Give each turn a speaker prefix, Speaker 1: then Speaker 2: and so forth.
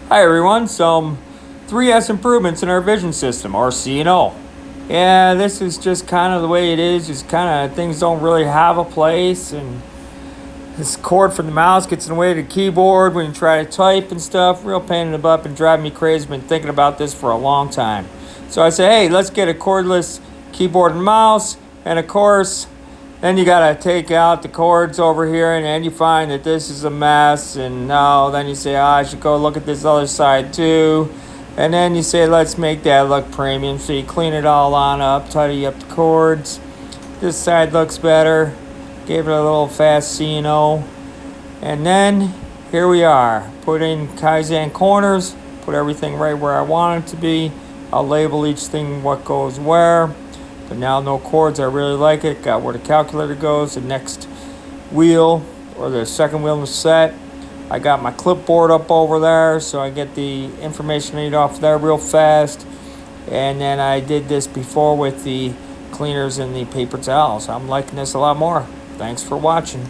Speaker 1: Hi everyone, some 3S improvements in our vision system, or C&O. Yeah, this is just kind of the way it is, just kind of things don't really have a place, and this cord from the mouse gets in the way of the keyboard when you try to type and stuff. Real pain in the butt and driving me crazy. Been thinking about this for a long time. So I say, hey, let's get a cordless keyboard and mouse, and of course, then you gotta take out the cords over here, and then you find that this is a mess. And no, then you say, I should go look at this other side too. And then you say, let's make that look premium. So you clean it all on up, tidy up the cords. This side looks better. Gave it a little fast C&O. And then here we are. Put in Kaizen corners. Put everything right where I want it to be. I'll label each thing what goes where. But now no cords, I really like it. Got where the calculator goes, the next wheel, or the second wheel in the set. I got my clipboard up over there, so I get the information I need off there real fast. And then I did this before with the cleaners and the paper towels. I'm liking this a lot more. Thanks for watching.